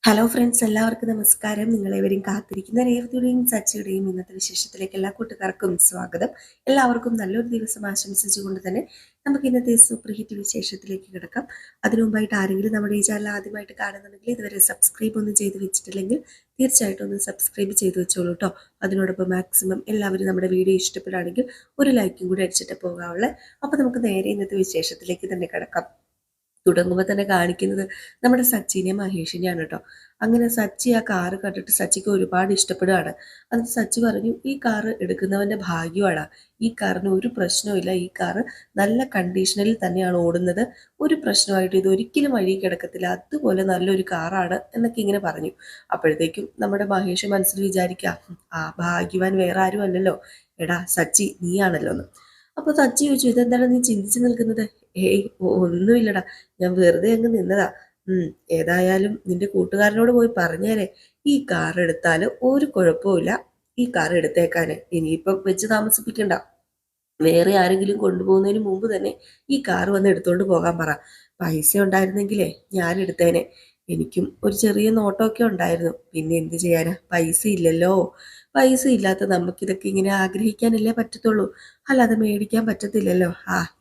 Hello friends, എല്ലാവർക്കും നമസ്കാരം. നിങ്ങളേവരെയും കാത്തിരിക്കുന്ന രേവതിയുടെയും സച്ചിയുടെയും ഇന്നത്തെ വിശേഷത്തിലേക്ക് എല്ലാ കൂട്ടുകാർക്കും സ്വാഗതം. എല്ലാവർക്കും നല്ലൊരു ദിവസം ആശംസിച്ചുകൊണ്ട് തന്നെ നമുക്ക് ഇന്നത്തെ സൂപ്പർ ഹിറ്റ് വിശേഷത്തിലേക്ക് കിടക്കാം. അതിനു മുമ്പായിട്ട് ആരെങ്കിലും നമ്മുടെ ഈ ചാനൽ ആദ്യമായിട്ട് കാണുന്നുണ്ടെങ്കിൽ ഇതുവരെ സബ്സ്ക്രൈബ് ഒന്നും ചെയ്ത് വെച്ചിട്ടില്ലെങ്കിൽ തീർച്ചയായിട്ടും ഒന്ന് സബ്സ്ക്രൈബ് ചെയ്ത് വെച്ചോളൂ കേട്ടോ. അതിനോടൊപ്പം മാക്സിമം എല്ലാവരും നമ്മുടെ വീഡിയോ ഇഷ്ടപ്പെടുകയാണെങ്കിൽ ഒരു ലൈക്കും കൂടി അടിച്ചിട്ട് പോകാവുള്ളത്. അപ്പോൾ നമുക്ക് നേരെ ഇന്നത്തെ വിശേഷത്തിലേക്ക് തന്നെ കിടക്കാം. തുടങ്ങുമ്പോൾ തന്നെ കാണിക്കുന്നത് നമ്മുടെ സച്ചിനെ മഹേഷിനെയാണ് കേട്ടോ. അങ്ങനെ സച്ചി ആ കാറ് കണ്ടിട്ട് സച്ചിക്ക് ഒരുപാട് ഇഷ്ടപ്പെടുകയാണ്. അത് സച്ചി പറഞ്ഞു, ഈ കാറ് എടുക്കുന്നവന്റെ ഭാഗ്യമാണ്, ഈ കാറിന് ഒരു പ്രശ്നവുമില്ല, ഈ കാറ് നല്ല കണ്ടീഷനിൽ തന്നെയാണ് ഓടുന്നത്, ഒരു പ്രശ്നമായിട്ട് ഇത് ഒരിക്കലും വഴി കിടക്കത്തില്ല, അതുപോലെ നല്ലൊരു കാറാണ് എന്നൊക്കെ ഇങ്ങനെ പറഞ്ഞു. അപ്പോഴത്തേക്കും നമ്മുടെ മഹേഷ് മനസ്സിൽ വിചാരിക്കുക, ആ ഭാഗ്യവാൻ വേറെ ആരും അല്ലല്ലോ, എടാ സച്ചി നീയാണല്ലോ എന്ന്. അപ്പോൾ സച്ചി ചോദിച്ചു, ഇതെന്താണ് നീ ചിന്തിച്ചു നിൽക്കുന്നത്? ഏയ് ഒന്നുമില്ലടാ, ഞാൻ വെറുതെ അങ്ങ് നിന്നതാ. ഏതായാലും നിന്റെ കൂട്ടുകാരനോട് പോയി പറഞ്ഞേരെ, ഈ കാർ എടുത്താൽ ഒരു കുഴപ്പമില്ല, ഈ കാർ എടുത്തേക്കാന്, ഇനിയിപ്പം വെച്ച് താമസിപ്പിക്കണ്ട, വേറെ ആരെങ്കിലും കൊണ്ടുപോകുന്നതിന് മുമ്പ് തന്നെ ഈ കാർ വന്ന് എടുത്തോണ്ട് പോകാൻ പറ. പൈസ ഉണ്ടായിരുന്നെങ്കിലേ ഞാൻ എടുത്തേനെ. എനിക്കും ഒരു ചെറിയ നോട്ടമൊക്കെ ഉണ്ടായിരുന്നു, പിന്നെ എന്ത് ചെയ്യാനാ, പൈസ ഇല്ലല്ലോ. പൈസ ഇല്ലാത്ത നമുക്കിതൊക്കെ ഇങ്ങനെ ആഗ്രഹിക്കാനല്ലേ പറ്റത്തുള്ളൂ, അല്ലാതെ മേടിക്കാൻ പറ്റത്തില്ലല്ലോ.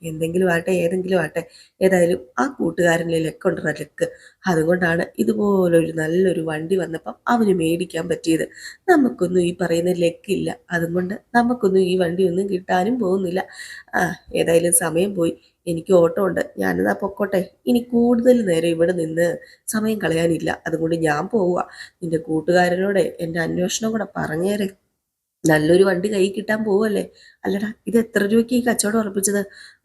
എന്തെങ്കിലും ആട്ടെ, ഏതെങ്കിലും ആട്ടെ, ഏതായാലും ആ കൂട്ടുകാരനിലെ ലക്കുണ്ടോ ലക്ക്, അതുകൊണ്ടാണ് ഇതുപോലൊരു നല്ലൊരു വണ്ടി വന്നപ്പം അവന് മേടിക്കാൻ പറ്റിയത്. നമുക്കൊന്നും ഈ പറയുന്ന ലക്കില്ല, അതുകൊണ്ട് നമുക്കൊന്നും ഈ വണ്ടി ഒന്നും കിട്ടാനും പോകുന്നില്ല. ഏതായാലും സമയം പോയി, എനിക്ക് ഓട്ടം ഉണ്ട്, ഞാനെന്നാ പൊക്കോട്ടെ, ഇനി കൂടുതൽ നേരം ഇവിടെ നിന്ന് സമയം കളയാനില്ല, അതുകൊണ്ട് ഞാൻ പോവുക. നിന്റെ കൂട്ടുകാരനോടെ എൻ്റെ അന്വേഷണം കൂടെ പറഞ്ഞേരെ, നല്ലൊരു വണ്ടി കൈ കിട്ടാൻ പോവല്ലേ. അല്ലടാ, ഇത് എത്ര രൂപയ്ക്ക് ഈ കച്ചവടം ഉറപ്പിച്ചത്?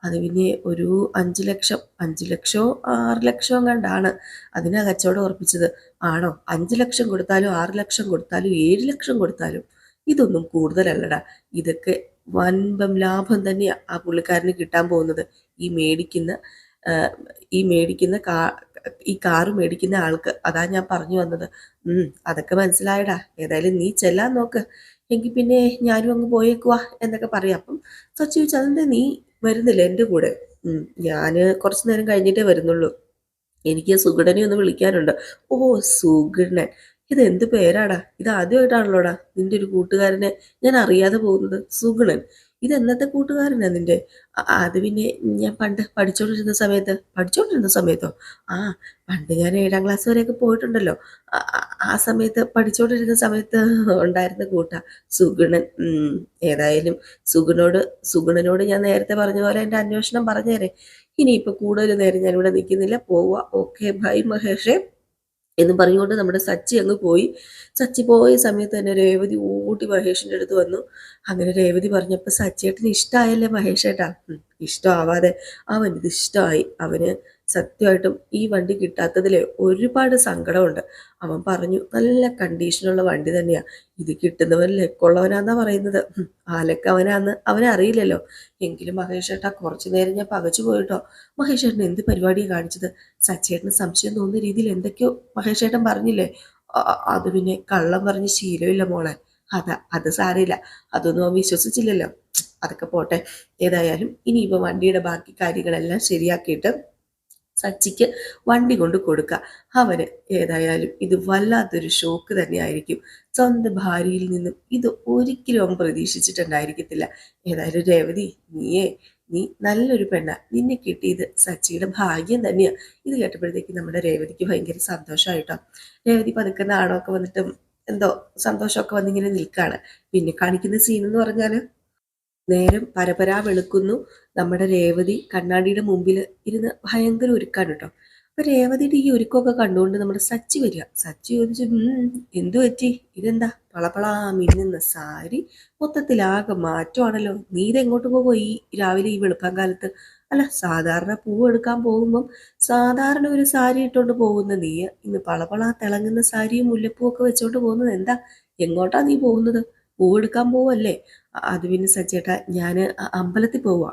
അത് പിന്നെ ഒരു 5 ലക്ഷം, 5 ലക്ഷമോ 6 ലക്ഷമോ കണ്ടാണ് അതിനാ കച്ചവടം ഉറപ്പിച്ചത്. ആണോ? 5 ലക്ഷം കൊടുത്താലും 6 ലക്ഷം കൊടുത്താലും 7 ലക്ഷം കൊടുത്താലും ഇതൊന്നും കൂടുതലല്ലടാ, ഇതൊക്കെ വൻപം ലാഭം തന്നെയാ ആ പുള്ളിക്കാരന് കിട്ടാൻ പോകുന്നത്. ഈ മേടിക്കുന്ന ഈ മേടിക്കുന്ന ഈ കാറ് മേടിക്കുന്ന ആൾക്ക്, അതാ ഞാൻ പറഞ്ഞു വന്നത്. അതൊക്കെ മനസ്സിലായടാ, ഏതായാലും നീ ചെല്ലാൻ നോക്ക്, എങ്കിൽ പിന്നെ ഞാനും അങ്ങ് പോയേക്കുവാ എന്നൊക്കെ പറയാം. അപ്പം സച്ചി ചോദിച്ചു, അതെന്താ നീ വരുന്നില്ല എൻ്റെ കൂടെ? ഞാൻ കുറച്ച് നേരം കഴിഞ്ഞിട്ടേ വരുന്നുള്ളൂ, എനിക്ക് സുഗുണനെ ഒന്ന് വിളിക്കാനുണ്ട്. ഓ, സുഗുണൻ, ഇതെന്ത് പേരാടാ, ഇത് ആദ്യമായിട്ടാണല്ലോടാ നിന്റെ ഒരു കൂട്ടുകാരനെ ഞാൻ അറിയാതെ പോകുന്നത്. സുഗുണൻ, ഇതെന്നത്തെ കൂട്ടുകാരനാ നിന്റെ? അത് പിന്നെ ഞാൻ പണ്ട് പഠിച്ചോണ്ടിരുന്ന സമയത്തോ? ആ, പണ്ട് ഞാൻ 7ാം ക്ലാസ് വരെയൊക്കെ പോയിട്ടുണ്ടല്ലോ, ആ സമയത്ത് പഠിച്ചോണ്ടിരുന്ന സമയത്ത് ഉണ്ടായിരുന്ന കൂട്ടാ സുഗുണൻ. ഏതായാലും സുഗുണനോട് ഞാൻ നേരത്തെ പറഞ്ഞ പോലെ എൻ്റെ അന്വേഷണം പറഞ്ഞേരെ. ഇനിയിപ്പോൾ കൂടുതൽ നേരം ഞാനിവിടെ നിൽക്കുന്നില്ല, പോവുക. ഓക്കെ, ബൈ മഹേഷേ എന്ന് പറഞ്ഞുകൊണ്ട് നമ്മുടെ സച്ചി അങ്ങ് പോയി. സച്ചി പോയ സമയത്ത് തന്നെ രേവതി ഓടി മഹേഷിൻ്റെ അടുത്ത് വന്നു. അങ്ങനെ രേവതി പറഞ്ഞപ്പോൾ സച്ചിയേട്ടന് ഇഷ്ടമായല്ലേ മഹേഷേട്ടാ? ഇഷ്ടമാവാതെ, അവനിത് ഇഷ്ടമായി. അവന് സത്യമായിട്ടും ഈ വണ്ടി കിട്ടാത്തതിൽ ഒരുപാട് സങ്കടമുണ്ട്. അവൻ പറഞ്ഞു, നല്ല കണ്ടീഷനുള്ള വണ്ടി തന്നെയാ, ഇത് കിട്ടുന്നവൻ ലക്കുള്ളവനാന്നാ പറയുന്നത്. ആ ലക്ക് അവനെ അറിയില്ലല്ലോ. എങ്കിലും മഹേഷേട്ടാ, കുറച്ചു നേരം ഞാൻ പകച്ചു പോയിട്ടോ. മഹേഷേട്ടൻ എന്ത് പരിപാടിയാണ് കാണിച്ചത്? സച്ചേട്ടന് സംശയം തോന്നുന്ന രീതിയിൽ എന്തൊക്കെയോ മഹേഷേട്ടൻ പറഞ്ഞില്ലേ? അത് പിന്നെ കള്ളം പറഞ്ഞ് ശീലമില്ല മോളെ. അത് സാരമില്ല, അതൊന്നും അവൻ വിശ്വസിച്ചില്ലല്ലോ. അതൊക്കെ പോട്ടെ. ഏതായാലും ഇനിയിപ്പോൾ വണ്ടിയുടെ ബാക്കി കാര്യങ്ങളെല്ലാം ശരിയാക്കിയിട്ട് സച്ചിക്ക് വണ്ടി കൊണ്ട് കൊടുക്കുക. അവന് ഏതായാലും ഇത് വല്ലാത്തൊരു ഷോക്ക് തന്നെയായിരിക്കും. സ്വന്തം ഭാര്യയിൽ നിന്നും ഇത് ഒരിക്കലും അവൻ പ്രതീക്ഷിച്ചിട്ടുണ്ടായിരിക്കത്തില്ല. ഏതായാലും രേവതി, നീ നല്ലൊരു പെണ്ണ, നിന്നെ കിട്ടിയത് സച്ചിയുടെ ഭാഗ്യം തന്നെയാ. ഇത് കേട്ടപ്പോഴത്തേക്ക് നമ്മുടെ രേവതിക്ക് ഭയങ്കര സന്തോഷമായിട്ടോ. രേവതി പതുക്കെ നാണമൊക്കെ വന്നിട്ടും എന്തോ സന്തോഷമൊക്കെ വന്നിങ്ങനെ നിൽക്കുകയാണ്. പിന്നെ കാണിക്കുന്ന സീൻ എന്ന് പറഞ്ഞാൽ, നേരം പരപരാ വെളുക്കുന്നു. നമ്മുടെ രേവതി കണ്ണാടിയുടെ മുമ്പിൽ ഇരുന്ന് ഭയങ്കര ഒരുക്കാണ് കേട്ടോ. അപ്പൊ രേവതിയുടെ ഈ ഒരുക്കമൊക്കെ കണ്ടുകൊണ്ട് നമ്മുടെ സച്ചി വരിക. സച്ചി ചോദിച്ചു, എന്തു പറ്റി, ഇതെന്താ പളപളാ മിന്നുന്ന സാരി, മൊത്തത്തിലാകെ മാറ്റമാണല്ലോ, നീ ഇതെങ്ങോട്ട് പോകുമോ ഈ രാവിലെ ഈ വെളുപ്പാൻ കാലത്ത്? അല്ല, സാധാരണ പൂവ് എടുക്കാൻ പോകുമ്പം സാധാരണ ഒരു സാരി ഇട്ടുകൊണ്ട് പോകുന്ന നീ ഇന്ന് പളപളാ തിളങ്ങുന്ന സാരിയും മുല്ലപ്പൂവൊക്കെ വെച്ചോണ്ട് പോകുന്നത് എന്താ? എങ്ങോട്ടാ നീ പോകുന്നത്? പൂവെടുക്കാൻ പോവല്ലേ? അത് പിന്നെ സച്ചേട്ടാ, ഞാൻ അമ്പലത്തിൽ പോവുക.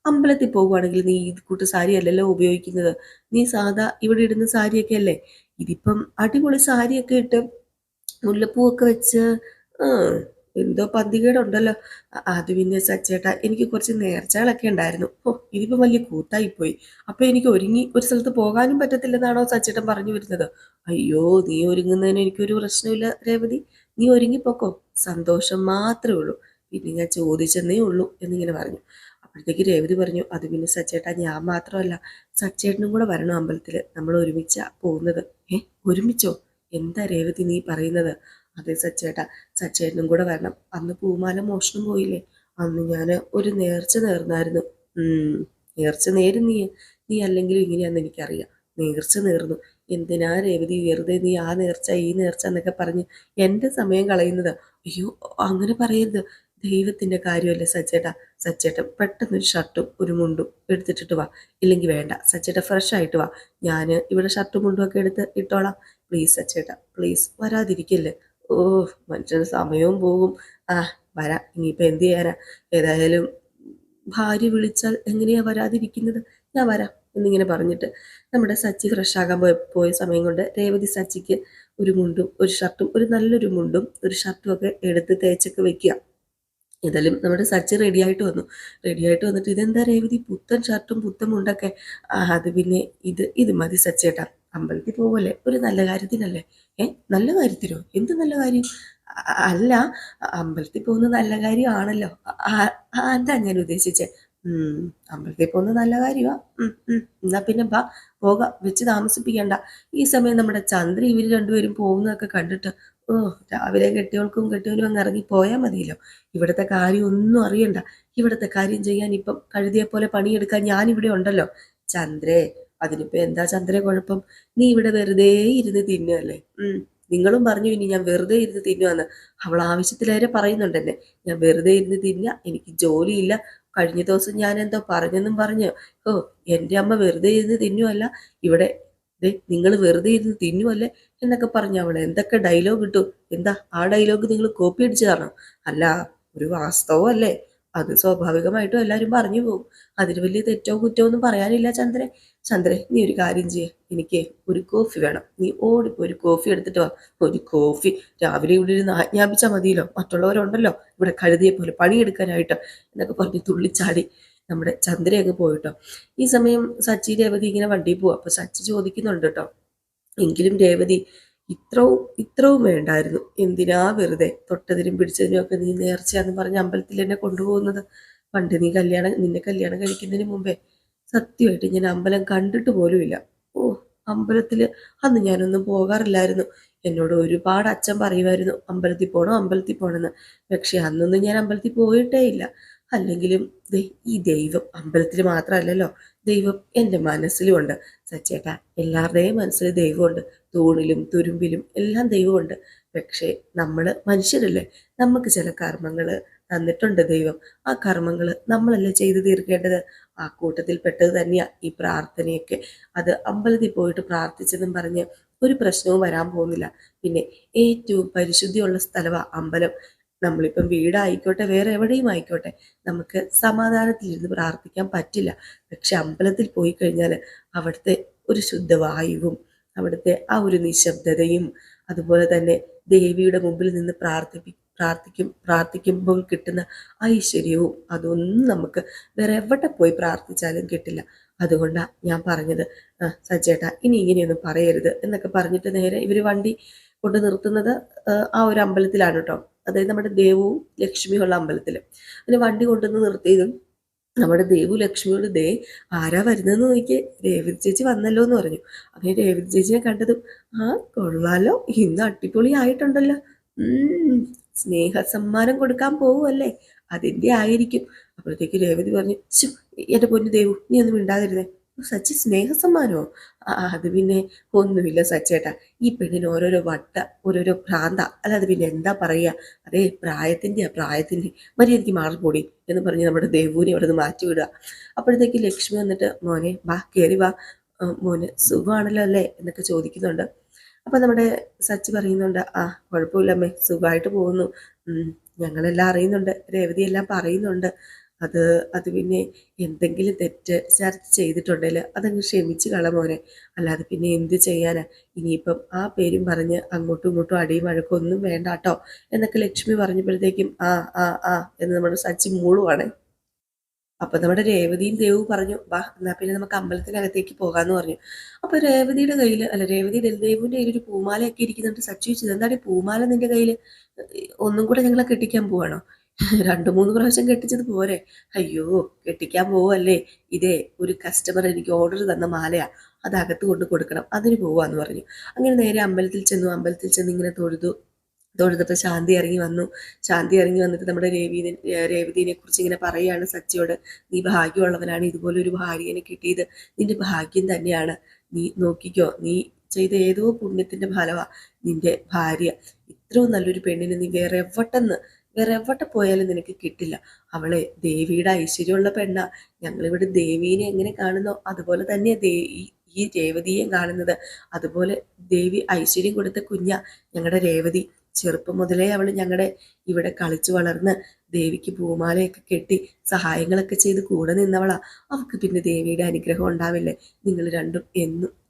അമ്പലത്തിൽ പോകുവാണെങ്കിൽ നീ ഇത് കൂട്ട് സാരി അല്ലല്ലോ ഉപയോഗിക്കുന്നത്, നീ സാധാ ഇവിടെ ഇടുന്ന സാരിയൊക്കെ അല്ലേ. ഇതിപ്പം അടിപൊളി സാരിയൊക്കെ ഇട്ട് മുല്ലപ്പൂവൊക്കെ വെച്ച് എന്തോ പന്തികേടുണ്ടല്ലോ. അത് പിന്നെ സച്ചേട്ടാ, എനിക്ക് കുറച്ച് നേർച്ചകളൊക്കെ ഉണ്ടായിരുന്നു. ഇതിപ്പോ വലിയ കൂത്തായിപ്പോയി. അപ്പൊ എനിക്ക് ഒരുങ്ങി ഒരു സ്ഥലത്ത് പോകാനും പറ്റത്തില്ലെന്നാണോ സച്ചേട്ടൻ പറഞ്ഞു വരുന്നത്? അയ്യോ, നീ ഒരുങ്ങുന്നതിന് എനിക്കൊരു പ്രശ്നമില്ല രേവതി. നീ ഒരുങ്ങിപ്പോക്കോ, സന്തോഷം മാത്രമേ ഉള്ളൂ. പിന്നെ ഞാൻ ചോദിച്ചെന്നേ ഉള്ളൂ എന്നിങ്ങനെ പറഞ്ഞു. അപ്പോഴത്തേക്ക് രേവതി പറഞ്ഞു, അത് പിന്നെ സച്ചേട്ടാ, ഞാൻ മാത്രമല്ല, സച്ചേട്ടനും കൂടെ വരണം അമ്പലത്തിൽ. നമ്മൾ ഒരുമിച്ചാ പോകുന്നത്. ഒരുമിച്ചോ? എന്താ രേവതി നീ പറയുന്നത്? അതെ സച്ചേട്ടാ, സച്ചേട്ടനും കൂടെ വരണം. അന്ന് പൂമാല മോഷണം പോയില്ലേ, അന്ന് ഞാൻ ഒരു നേർച്ച നേർന്നായിരുന്നു. നേർച്ച നേരും നീ. നീ അല്ലെങ്കിലും ഇങ്ങനെയാന്ന് എനിക്കറിയാം. നേർച്ച നേർന്നു. എന്തിനാ രേവതി വെറുതെ നീ ആ നേർച്ച ഈ നേർച്ച എന്നൊക്കെ പറഞ്ഞ് എൻ്റെ സമയം കളയുന്നത്? അയ്യോ, അങ്ങനെ പറയരുത്. ദൈവത്തിന്റെ കാര്യമല്ലേ സച്ചേട്ടാ. സച്ചേട്ടൻ പെട്ടെന്നൊരു ഷർട്ടും ഒരു മുണ്ടും എടുത്തിട്ടിട്ട് വാ. ഇല്ലെങ്കിൽ വേണ്ട, സച്ചേട്ട ഫ്രഷ് ആയിട്ട് വാ. ഞാൻ ഇവിടെ ഷർട്ടും മുണ്ടും ഒക്കെ എടുത്ത് ഇട്ടോളാം. Please സച്ചേട്ടാ, please വരാതിരിക്കല്ലേ. ഓ, മനുഷ്യന് സമയവും പോകും. ആ, വരാം. ഇനിയിപ്പോൾ എന്ത് ചെയ്യാനാ? ഏതായാലും ഭാര്യ വിളിച്ചാൽ എങ്ങനെയാ വരാതിരിക്കുന്നത്? ഞാൻ വരാം എന്നിങ്ങനെ പറഞ്ഞിട്ട് നമ്മുടെ സച്ചി ഫ്രഷ് ആകാൻ പോയ സമയം കൊണ്ട് രേവതി സച്ചിക്ക് ഒരു മുണ്ടും ഒരു ഷർട്ടും, ഒരു നല്ലൊരു മുണ്ടും ഒരു ഷർട്ടും ഒക്കെ എടുത്ത് തേച്ചൊക്കെ വെക്കുക. ഏതായാലും നമ്മുടെ സച്ചി റെഡിയായിട്ട് വന്നിട്ട്, ഇതെന്താ രേവതി പുത്തൻ ഷർട്ടും പുത്തൻ മുണ്ടൊക്കെ? അത് പിന്നെ ഇത് മതി സച്ചേട്ടാ, അമ്പലത്തിൽ പോവല്ലേ, ഒരു നല്ല കാര്യത്തിനല്ലേ. നല്ല കാര്യത്തിനോ? എന്ത് നല്ല കാര്യം? അല്ല, അമ്പലത്തിൽ പോകുന്നത് നല്ല കാര്യമാണല്ലോ, അതാ ഞാൻ ഉദ്ദേശിച്ചേ. അമ്പലത്തിൽ പോകുന്നത് നല്ല കാര്യമാ. എന്നാ പിന്നെ പോകാം, വെച്ച് താമസിപ്പിക്കണ്ട. ഈ സമയം നമ്മുടെ ചന്ദ്ര ഇവര് രണ്ടുപേരും പോകുന്നതൊക്കെ കണ്ടിട്ട്, ഓ, രാവിലെ കെട്ടിയോൾക്കും കെട്ടിയവനും അങ്ങ് ഇറങ്ങി പോയാൽ മതിയല്ലോ. ഇവിടുത്തെ കാര്യം ഒന്നും അറിയണ്ട. ഇവിടുത്തെ കാര്യം ചെയ്യാൻ ഇപ്പം കഴുതിയെ പോലെ പണിയെടുക്കാൻ ഞാനിവിടെ ഉണ്ടല്ലോ. ചന്ദ്രേ, അതിനിപ്പോ എന്താ ചന്ദ്രേ കുഴപ്പം? നീ ഇവിടെ വെറുതെ ഇരുന്ന് തിന്നുവല്ലേ. നിങ്ങളും പറഞ്ഞു ഇനി ഞാൻ വെറുതെ ഇരുന്ന് തിന്നുവന്ന്. അവൾ ആവശ്യത്തിലേറെ പറയുന്നുണ്ടെന്നെ. ഞാൻ വെറുതെ ഇരുന്ന് തിന്ന, എനിക്ക് ജോലിയില്ല. കഴിഞ്ഞ ദിവസം ഞാൻ എന്തോ പറഞ്ഞെന്നും പറഞ്ഞു. ഓ, എൻ്റെ അമ്മ വെറുതെ ഇരുന്ന് തിന്നുവല്ല, ഇവിടെ നിങ്ങൾ വെറുതെ ഇരുന്ന് തിന്നുവല്ലേ എന്നൊക്കെ പറഞ്ഞു അവൾ എന്തൊക്കെ ഡയലോഗ് ഇട്ടു. എന്താ ആ ഡയലോഗ് നിങ്ങൾ കോപ്പി അടിച്ചതാണോ? അല്ല, ഒരു വാസ്തവം അല്ലേ. അത് സ്വാഭാവികമായിട്ടും എല്ലാവരും പറഞ്ഞു പോകും. അതിന് വലിയ തെറ്റോ കുറ്റോ ഒന്നും പറയാനില്ല ചന്ദ്രൻ. ചന്ദ്രൻ, നീ ഒരു കാര്യം ചെയ്യേ, എനിക്ക് ഒരു കോഫി വേണം. നീ ഓടിപ്പോ ഒരു കോഫി എടുത്തിട്ട് വാ. ഒരു കോഫി രാവിലെ ഇവിടെ ഇരുന്ന് ആജ്ഞാപിച്ചാൽ മതിയല്ലോ, മറ്റുള്ളവരുണ്ടല്ലോ ഇവിടെ കഴുതിയെ പോലെ പണിയെടുക്കാനായിട്ട് എന്നൊക്കെ പറഞ്ഞ് തുള്ളിച്ചാടി നമ്മുടെ ചന്ദ്ര അങ്ങ് പോയിട്ടോ. ഈ സമയം സച്ചി രേവതി ഇങ്ങനെ വണ്ടിയിൽ പോവാ. അപ്പൊ സച്ചി ചോദിക്കുന്നുണ്ട് കേട്ടോ, എങ്കിലും രേവതി ഇത്രവും വേണ്ടായിരുന്നു. എന്തിനാ വെറുതെ തൊട്ടതിനും പിടിച്ചതിനും ഒക്കെ നീ നേർച്ചയാന്ന് പറഞ്ഞ് അമ്പലത്തിൽ എന്നെ കൊണ്ടുപോകുന്നത്? പണ്ട് നിന്നെ കല്യാണം കഴിക്കുന്നതിന് മുമ്പേ സത്യമായിട്ട് ഞാൻ അമ്പലം കണ്ടിട്ട് പോലുമില്ല. ഓ, അമ്പലത്തില് അന്ന് ഞാനൊന്നും പോകാറില്ലായിരുന്നു. എന്നോട് ഒരുപാട് അച്ഛൻ പറയുമായിരുന്നു അമ്പലത്തിൽ പോണെന്ന്. പക്ഷെ അന്നൊന്നും ഞാൻ അമ്പലത്തിൽ പോയിട്ടേ ഇല്ല. അല്ലെങ്കിലും ഈ ദൈവം അമ്പലത്തിൽ മാത്രമല്ലല്ലോ, ദൈവം എൻ്റെ മനസ്സിലും ഉണ്ട് സച്ചേട്ടാ. എല്ലാവരുടെയും മനസ്സിൽ ദൈവമുണ്ട്. തൂണിലും തുരുമ്പിലും എല്ലാം ദൈവമുണ്ട്. പക്ഷേ നമ്മൾ മനുഷ്യരല്ലേ, നമുക്ക് ചില കർമ്മങ്ങൾ തന്നിട്ടുണ്ട് ദൈവം. ആ കർമ്മങ്ങൾ നമ്മളല്ലേ ചെയ്തു തീർക്കേണ്ടത്. ആ കൂട്ടത്തിൽ പെട്ടത് തന്നെയാ ഈ പ്രാർത്ഥനയൊക്കെ. അത് അമ്പലത്തിൽ പോയിട്ട് പ്രാർത്ഥിച്ചെന്നും പറഞ്ഞ് ഒരു പ്രശ്നവും വരാൻ പോകുന്നില്ല. പിന്നെ ഏറ്റവും പരിശുദ്ധിയുള്ള സ്ഥലമാണ് അമ്പലം. നമ്മളിപ്പം വീടായിക്കോട്ടെ വേറെ എവിടെയും ആയിക്കോട്ടെ, നമുക്ക് സമാധാനത്തിലിരുന്ന് പ്രാർത്ഥിക്കാൻ പറ്റില്ല. പക്ഷെ അമ്പലത്തിൽ പോയി കഴിഞ്ഞാൽ അവിടുത്തെ ഒരു ശുദ്ധവായുവും അവിടുത്തെ ആ ഒരു നിശബ്ദതയും അതുപോലെ തന്നെ ദേവിയുടെ മുമ്പിൽ നിന്ന് പ്രാർത്ഥിക്കുമ്പോൾ കിട്ടുന്ന ഐശ്വര്യവും അതൊന്നും നമുക്ക് വേറെ എവിടെ പോയി പ്രാർത്ഥിച്ചാലും കിട്ടില്ല. അതുകൊണ്ടാണ് ഞാൻ പറഞ്ഞത്, സജ്ജേട്ടാ ഇനി ഇങ്ങനെയൊന്നും പറയരുത് എന്നൊക്കെ പറഞ്ഞിട്ട് നേരെ ഇവർ വണ്ടി കൊണ്ട് നിർത്തുന്നത് ആ ഒരു അമ്പലത്തിലാണ് കേട്ടോ. അതായത് നമ്മുടെ ദേവവും ലക്ഷ്മിയുള്ള അമ്പലത്തിൽ. അങ്ങനെ വണ്ടി കൊണ്ടുവന്ന് നിർത്തിയതും നമ്മുടെ ദേവു ലക്ഷ്മിയോട് ആരാ വരുന്നതെന്ന് നോക്കിയേ, രേവതി ചേച്ചി വന്നല്ലോ എന്ന് പറഞ്ഞു. അങ്ങനെ രേവതി ചേച്ചിനെ കണ്ടതും, കൊള്ളാലോ, ഇന്ന് അടിപൊളി ആയിട്ടുണ്ടല്ലോ. സ്നേഹ സമ്മാനം കൊടുക്കാൻ പോവുമല്ലേ, അതിൻ്റെ ആയിരിക്കും. അപ്പോഴത്തേക്ക് രേവതി പറഞ്ഞു, എൻ്റെ പൊന്നു ദേവു, നീ ഒന്നും മിണ്ടാതിരുന്നേ. സച്ചി സ്നേഹ സമ്മാനമോ? അത് പിന്നെ ഒന്നുമില്ല സച്ചേട്ടാ, ഈ പെണ്ണിന് ഓരോരോ ഭ്രാന്ത, അല്ലാതെ പിന്നെ എന്താ പറയുക. അതേ പ്രായത്തിൻ്റെ മര്യാദയ്ക്ക് മാറിപ്പോടി എന്ന് പറഞ്ഞ് നമ്മുടെ ദേവുവിനെ അവിടെ നിന്ന് മാറ്റിവിടുക. അപ്പോഴത്തേക്ക് ലക്ഷ്മി വന്നിട്ട്, മോനെ വാ, കയറി വാ, മോന് സുഖമാണല്ലോ അല്ലേ എന്നൊക്കെ ചോദിക്കുന്നുണ്ട്. അപ്പം നമ്മുടെ സച്ചി പറയുന്നുണ്ട്, കുഴപ്പമില്ല അമ്മേ, സുഖമായിട്ട് പോകുന്നു. ഞങ്ങളെല്ലാം അറിയുന്നുണ്ട്, രേവതി എല്ലാം പറയുന്നുണ്ട്. അത് അത് പിന്നെ എന്തെങ്കിലും തെറ്റ് ശരത്ത് ചെയ്തിട്ടുണ്ടെങ്കിൽ അതങ്ങ് ക്ഷമിച്ച് കള മോനെ. അല്ലാതെ പിന്നെ എന്ത് ചെയ്യാനാ? ഇനിയിപ്പം ആ പേരും പറഞ്ഞ് അങ്ങോട്ടും ഇങ്ങോട്ടും അടിയും വഴക്കും ഒന്നും വേണ്ട കേട്ടോ എന്നൊക്കെ ലക്ഷ്മി പറഞ്ഞപ്പോഴത്തേക്കും ആ ആ ആ എന്ന് നമ്മുടെ സച്ചി മൂളുവാണ്. അപ്പൊ നമ്മുടെ രേവതിയും ദേവും പറഞ്ഞു, വാ എന്നാ പിന്നെ നമുക്ക് അമ്പലത്തിനകത്തേക്ക് പോകാന്ന് പറഞ്ഞു. അപ്പൊ രേവതിയുടെ കയ്യിൽ, അല്ല രേവതിയുടെ ദേവുവിന്റെ കയ്യിൽ ഒരു പൂമാലയൊക്കെ ഇരിക്കുന്നുണ്ട്. സച്ചി ചോദിച്ചത്, എന്താണ് ഈ പൂമാല നിന്റെ കയ്യിൽ? ഒന്നും കൂടെ ഞങ്ങളെ കെട്ടിക്കാൻ പോവാണോ? രണ്ടു മൂന്ന് പ്രാവശ്യം കെട്ടിച്ചത് പോരെ? അയ്യോ, കെട്ടിക്കാൻ പോവല്ലേ? ഇതേ ഒരു കസ്റ്റമർ എനിക്ക് ഓർഡർ തന്ന മാലയാ, അത് അകത്ത് കൊണ്ട് കൊടുക്കണം, അതിന് പോവാന്ന് പറഞ്ഞു. അങ്ങനെ നേരെ അമ്പലത്തിൽ ചെന്നു. അമ്പലത്തിൽ ചെന്ന് ഇങ്ങനെ തൊഴുതപ്പോൾ ശാന്തി ഇറങ്ങി വന്നു. ശാന്തി ഇറങ്ങി വന്നിട്ട് നമ്മുടെ രേവതിനെ കുറിച്ച് ഇങ്ങനെ പറയുകയാണ് സച്ചിയോട്. നീ ഭാഗ്യമുള്ളവനാണ്, ഇതുപോലെ ഒരു ഭാര്യനെ കിട്ടിയത് നിന്റെ ഭാഗ്യം തന്നെയാണ്. നീ നോക്കിക്കോ, നീ ചെയ്ത ഏതോ പുണ്യത്തിന്റെ ഫലമാ നിന്റെ ഭാര്യ. ഇത്രയും നല്ലൊരു പെണ്ണിന് നീ വേറെ എവിടെ പോയാലും നിനക്ക് കിട്ടില്ല. അവളെ ദേവിയുടെ ഐശ്വര്യമുള്ള പെണ്ണാ. ഞങ്ങളിവിടെ ദേവീനെ എങ്ങനെ കാണുന്നോ അതുപോലെ തന്നെ ഈ രേവതിയെ കാണുന്നത്. അതുപോലെ ദേവി ഐശ്വര്യം കൊടുത്ത കുഞ്ഞാ ഞങ്ങളുടെ രേവതി. ചെറുപ്പം മുതലേ അവൾ ഞങ്ങളുടെ ഇവിടെ കളിച്ചു വളർന്ന് ദേവിക്ക് പൂമാലയൊക്കെ കെട്ടി സഹായങ്ങളൊക്കെ ചെയ്ത് കൂടെ നിന്നവളാ. അവൾക്ക് പിന്നെ ദേവിയുടെ അനുഗ്രഹം ഉണ്ടാവില്ലേ? നിങ്ങൾ രണ്ടും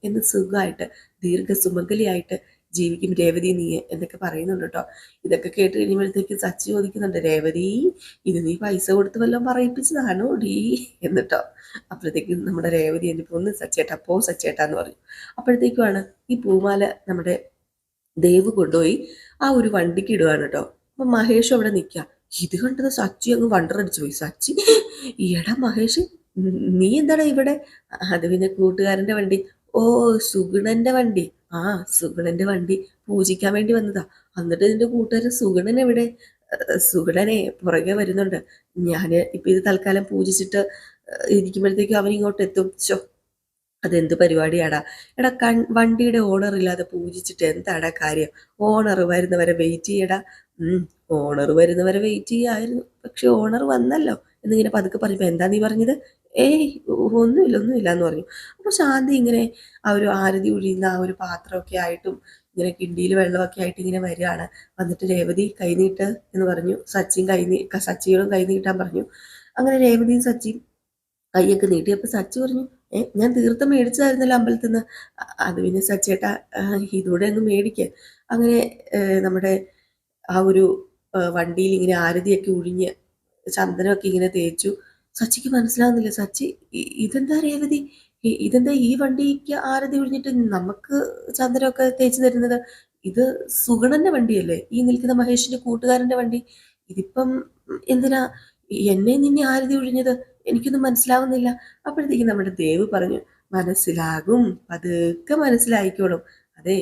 എന്ന് സുഖമായിട്ട് ദീർഘസുമംഗലിയായിട്ട് ജീവിക്കും രേവതി നീ എന്നൊക്കെ പറയുന്നുണ്ട് കേട്ടോ. ഇതൊക്കെ കേട്ട് കഴിയുമ്പോഴത്തേക്ക് സച്ചി ചോദിക്കുന്നുണ്ട്, രേവതി ഇത് നീ പൈസ കൊടുത്ത് വല്ലതും പറയിപ്പിച്ചതാണോ ഡീ എന്നിട്ടോ. അപ്പോഴത്തേക്കും നമ്മുടെ രേവതി എൻ്റെ പൊന്ന് സച്ചേട്ടാന്ന് പറഞ്ഞു. അപ്പോഴത്തേക്കുമാണ് ഈ പൂമാല നമ്മുടെ ദേവ് കൊണ്ടുപോയി ആ ഒരു വണ്ടിക്ക് ഇടുകയാണ് കേട്ടോ. അപ്പൊ മഹേഷ് അവിടെ നിൽക്കുക. ഇത് കണ്ടത് സച്ചി അങ്ങ് വണ്ടറടിച്ചു പോയി. സച്ചി, എടാ മഹേഷ്, നീ എന്താടാ ഇവിടെ? അത് പിന്നെ കൂട്ടുകാരന്റെ വണ്ടി. ഓ, സുഗുണന്റെ വണ്ടി. ആ, സുഗുണന്റെ വണ്ടി പൂജിക്കാൻ വേണ്ടി വന്നതാ. എന്നിട്ട് നിന്റെ കൂട്ടുകാരൻ സുഗുണൻ എവിടെ? സുഗുണനെ പുറകെ വരുന്നുണ്ട്. ഞാന് ഇപ്പൊ ഇത് തൽക്കാലം പൂജിച്ചിട്ട് ഇരിക്കുമ്പോഴത്തേക്കും അവൻ ഇങ്ങോട്ട് എത്തും. അതെന്ത് പരിപാടിയാടാ? എടാ, വണ്ടിയുടെ ഓണർ ഇല്ലാതെ പൂജിച്ചിട്ട് എന്താടാ കാര്യം? ഓണർ വരുന്നവരെ വെയിറ്റ് ചെയ്യടാ. ഓണർ വരുന്നവരെ വെയിറ്റ് ചെയ്യായിരുന്നു, പക്ഷെ ഓണർ വന്നല്ലോ എന്നിങ്ങനെ പതുക്കെ പറഞ്ഞപ്പോ, എന്താ നീ പറഞ്ഞത്? ഏയ്, ഒന്നുമില്ല എന്ന് പറഞ്ഞു. അപ്പൊ ശാന്തി ഇങ്ങനെ ആ ഒരു ആരതി ഒഴിയുന്ന ആ ഒരു പാത്രമൊക്കെ ആയിട്ടും ഇങ്ങനെ കിണ്ടിയിൽ വെള്ളമൊക്കെ ആയിട്ട് ഇങ്ങനെ വരികയാണ്. വന്നിട്ട് രേവതി കൈനീട്ട് എന്ന് പറഞ്ഞു. സച്ചിയോടും കൈ നീട്ടാൻ പറഞ്ഞു. അങ്ങനെ രേവതിയും സച്ചിയും കൈയൊക്കെ നീട്ടി. അപ്പൊ സച്ചി പറഞ്ഞു, ഞാൻ തീർത്ഥം മേടിച്ചതായിരുന്നല്ലോ അമ്പലത്തിൽ നിന്ന്. അത് പിന്നെ സച്ചേട്ടാ, ഇതൂടെ അങ്ങ് മേടിക്കുക. അങ്ങനെ നമ്മുടെ ആ ഒരു വണ്ടിയിൽ ഇങ്ങനെ ആരതിയൊക്കെ ഒഴിഞ്ഞ് ചന്ദനമൊക്കെ ഇങ്ങനെ തേച്ചു. സച്ചിക്ക് മനസ്സിലാവുന്നില്ല. സച്ചി, ഇതെന്താ രേവതി, ഇതെന്താ ഈ വണ്ടിക്ക് ആരതി ഒഴിഞ്ഞിട്ട് നമുക്ക് ചന്ദനമൊക്കെ തേച്ച് തരുന്നത്? ഇത് സുഗണന്റെ വണ്ടിയല്ലേ, ഈ നിൽക്കുന്ന മഹേഷിന്റെ കൂട്ടുകാരന്റെ വണ്ടി. ഇതിപ്പം എന്തിനാ എന്നെ നിന്നെ ആരതി ഒഴിഞ്ഞത്? എനിക്കൊന്നും മനസ്സിലാവുന്നില്ല. അപ്പോഴത്തേക്കും നമ്മുടെ ദേവ് പറഞ്ഞു, മനസ്സിലാകും, പതുക്കെ മനസ്സിലായിക്കോളും. അതെ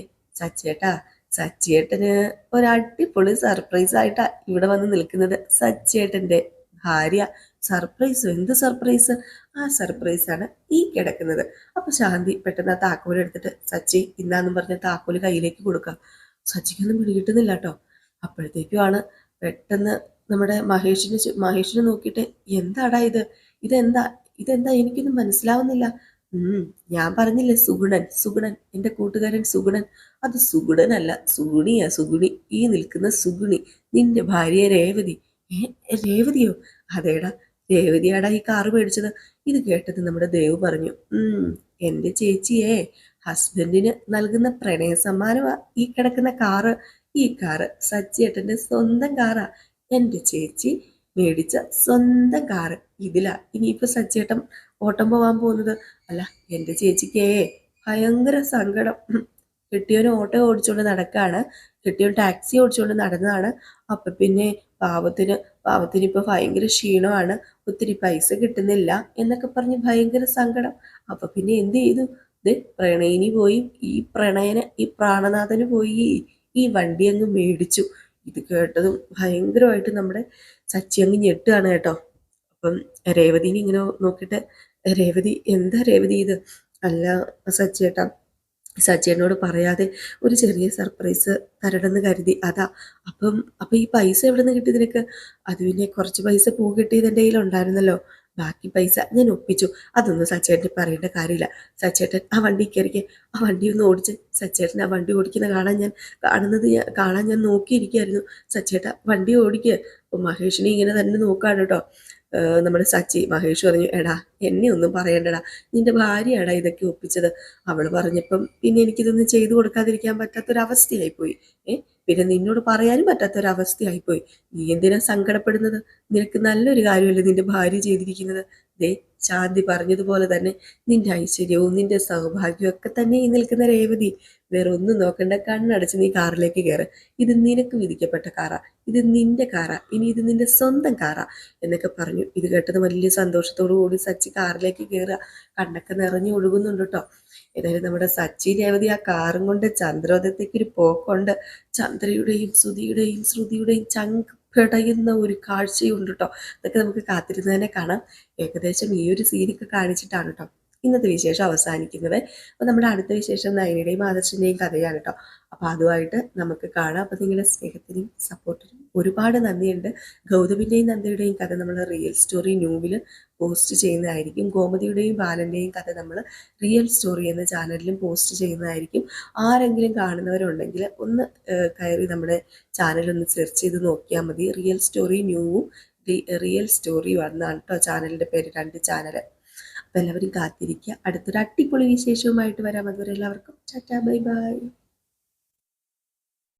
സച്ചേട്ടന് ഒരടിപൊളി സർപ്രൈസ് ആയിട്ടാ ഇവിടെ വന്ന് നിൽക്കുന്നത്. സച്ചേട്ടന്റെ ഭാര്യ. സർപ്രൈസ്? എന്ത് സർപ്രൈസ്? ആ സർപ്രൈസാണ് ഈ കിടക്കുന്നത്. അപ്പൊ ശാന്തി പെട്ടെന്ന് ആ താക്കോല് എടുത്തിട്ട്, സച്ചി ഇന്നാന്നും പറഞ്ഞ താക്കോല് കയ്യിലേക്ക് കൊടുക്കാം. സച്ചിക്കൊന്നും പിടികിട്ടുന്നില്ല കേട്ടോ. അപ്പോഴത്തേക്കുമാണ് പെട്ടെന്ന് നമ്മുടെ മഹേഷിനെ നോക്കിയിട്ട്, എന്താടാ ഇതെന്താ ഇതെന്താ എനിക്കൊന്നും മനസ്സിലാവുന്നില്ല. ഞാൻ പറഞ്ഞില്ലേ, സുഗുണൻ, എന്റെ കൂട്ടുകാരൻ സുഗുണൻ. അത് സുഗുണനല്ല, സുഗുണി, ഈ നിൽക്കുന്ന സുഗുണി, നിന്റെ ഭാര്യ രേവതി. രേവതിയോ? അതേടാ, രേവതിയാടാ ഈ കാറ് മേടിച്ചത്. ഇത് കേട്ടത് നമ്മുടെ ദേവ് പറഞ്ഞു, എന്റെ ചേച്ചിയെ ഹസ്ബൻഡിന് നൽകുന്ന പ്രണയ സമ്മാനമാ ഈ കിടക്കുന്ന കാറ്. ഈ കാറ് സച്ചിയേട്ടന്റെ സ്വന്തം കാറാ. എന്റെ ചേച്ചി മേടിച്ച സ്വന്തം കാറ്. ഇതിലാ ഇനിയിപ്പോ സച്ചേട്ടൻ ഓട്ടം പോവാൻ പോകുന്നത്. അല്ല, എന്റെ ചേച്ചിക്കേ ഭയങ്കര സങ്കടം. കെട്ടിയോന് ഓട്ടോ ഓടിച്ചുകൊണ്ട് നടക്കാണ്, കെട്ടിയോൻ ടാക്സി ഓടിച്ചുകൊണ്ട് നടന്നതാണ്. അപ്പൊ പിന്നെ പാവത്തിന് ഇപ്പൊ ഭയങ്കര ക്ഷീണമാണ്, ഒത്തിരി പൈസ കിട്ടുന്നില്ല എന്നൊക്കെ പറഞ്ഞ് ഭയങ്കര സങ്കടം. അപ്പൊ പിന്നെ എന്ത് ചെയ്തു? പ്രണയിനി പോയി, ഈ പ്രാണനാഥന് പോയി ഈ വണ്ടി അങ്ങ് മേടിച്ചു. ഇത് കേട്ടതും ഭയങ്കരമായിട്ട് നമ്മുടെ സച്ചി അങ്ങ് ഞെട്ടുകയാണ് കേട്ടോ. അപ്പം രേവതിനെ ഇങ്ങനെ നോക്കിയിട്ട്, രേവതി, എന്താ രേവതി ഇത്? അല്ല സച്ചേട്ടനോട് പറയാതെ ഒരു ചെറിയ സർപ്രൈസ് തരണമെന്ന് കരുതി, അതാ. അപ്പം ഈ പൈസ എവിടെ നിന്ന് കിട്ടി നിനക്ക്? അത് പിന്നെ കുറച്ച് പൈസ പൂ കിട്ടിയത് എൻ്റെ കയ്യിൽ ഉണ്ടായിരുന്നല്ലോ, ബാക്കി പൈസ ഞാൻ ഒപ്പിച്ചു. അതൊന്നും സച്ചേട്ടന് പറയേണ്ട കാര്യമില്ല. സച്ചേട്ടൻ ആ വണ്ടി കയറിക്ക്, ആ വണ്ടി ഒന്ന് ഓടിച്ച്. സച്ചേട്ടൻ ആ വണ്ടി ഓടിക്കുന്ന കാണാൻ ഞാൻ നോക്കിയിരിക്കുകയായിരുന്നു. സച്ചേട്ട വണ്ടി ഓടിക്കുക. അപ്പം മഹേഷിനെ ഇങ്ങനെ തന്നെ നോക്കാണ് കേട്ടോ. നമ്മുടെ സച്ചി മഹേഷ് പറഞ്ഞു, എടാ എന്നെ ഒന്നും പറയണ്ടടാ, നിന്റെ ഭാര്യയാടാ ഇതൊക്കെ ഒപ്പിച്ചത്. അവൾ പറഞ്ഞപ്പം പിന്നെ എനിക്കിതൊന്നും ചെയ്തു കൊടുക്കാതിരിക്കാൻ പറ്റാത്തൊരവസ്ഥയായിപ്പോയി. പിന്നെ നിന്നോട് പറയാനും പറ്റാത്തൊരവസ്ഥയായിപ്പോയി. നീ എന്തിനാ സങ്കടപ്പെടുന്നത്? നിനക്ക് നല്ലൊരു കാര്യമല്ലേ നിന്റെ ഭാര്യ ചെയ്തിരിക്കുന്നത്. ദേ ശാന്തി പറഞ്ഞതുപോലെ തന്നെ നിന്റെ ഐശ്വര്യവും നിന്റെ സൗഭാഗ്യവും ഒക്കെ തന്നെ ഈ നിൽക്കുന്ന രേവതി. വേറെ ഒന്നും നോക്കണ്ട, കണ്ണടച്ച് നീ കാറിലേക്ക് കയറ്. ഇത് നിനക്ക് വിധിക്കപ്പെട്ട കാറാ, ഇത് നിന്റെ കാറാ, ഇനി ഇത് നിന്റെ സ്വന്തം കാറാ എന്നൊക്കെ പറഞ്ഞു. ഇത് കേട്ടത് വലിയ സന്തോഷത്തോടു കൂടി സച്ചി കാറിലേക്ക് കയറുക. കണ്ണൊക്കെ നിറഞ്ഞു ഒഴുകുന്നുണ്ട് കേട്ടോ. ഏതായാലും നമ്മുടെ സച്ചി രേവതി ആ കാറും കൊണ്ട് ചന്ദ്രോദയത്തേക്ക് ഒരു പോക്കുണ്ട്. ചന്ദ്രയുടെയും സുധിയുടെയും ശ്രുതിയുടെയും ചങ്ക് പിടയുന്ന ഒരു കാഴ്ചയുണ്ട് കേട്ടോ. അതൊക്കെ നമുക്ക് കാത്തിരുന്ന് തന്നെ കാണാം. ഏകദേശം ഈ ഒരു സീനൊക്കെ കാണിച്ചിട്ടാണ് കേട്ടോ ഇന്നത്തെ വിശേഷം അവസാനിക്കുന്നത്. അപ്പോൾ നമ്മുടെ അടുത്ത വിശേഷം നയനയുടെയും ആദർശിൻ്റെയും കഥയാണ് കേട്ടോ. അപ്പോൾ അതുമായിട്ട് നമുക്ക് കാണാം. അപ്പോൾ നിങ്ങളുടെ സ്നേഹത്തിനും സപ്പോർട്ടിനും ഒരുപാട് നന്ദിയുണ്ട്. ഗൗതമിൻ്റെയും നന്ദയുടെയും കഥ നമ്മൾ റിയൽ സ്റ്റോറി ന്യൂവിൽ പോസ്റ്റ് ചെയ്യുന്നതായിരിക്കും. ഗോമതിയുടെയും ബാലൻ്റെയും കഥ നമ്മൾ റിയൽ സ്റ്റോറി എന്ന ചാനലിലും പോസ്റ്റ് ചെയ്യുന്നതായിരിക്കും. ആരെങ്കിലും കാണുന്നവരുണ്ടെങ്കിൽ ഒന്ന് കയറി നമ്മുടെ ചാനലൊന്ന് സെർച്ച് ചെയ്ത് നോക്കിയാൽ മതി. റിയൽ സ്റ്റോറി ന്യൂവും റിയൽ സ്റ്റോറിയും എന്നാണ് കേട്ടോ ചാനലിൻ്റെ പേര്, 2 ചാനൽ. അപ്പോൾ എല്ലാവരും കാത്തിരിക്കുക. അടുത്തൊരു അടിപൊളി വിശേഷവുമായിട്ട് വരാം. അതുവരെ എല്ലാവർക്കും ടാറ്റാ ബൈ ബൈ.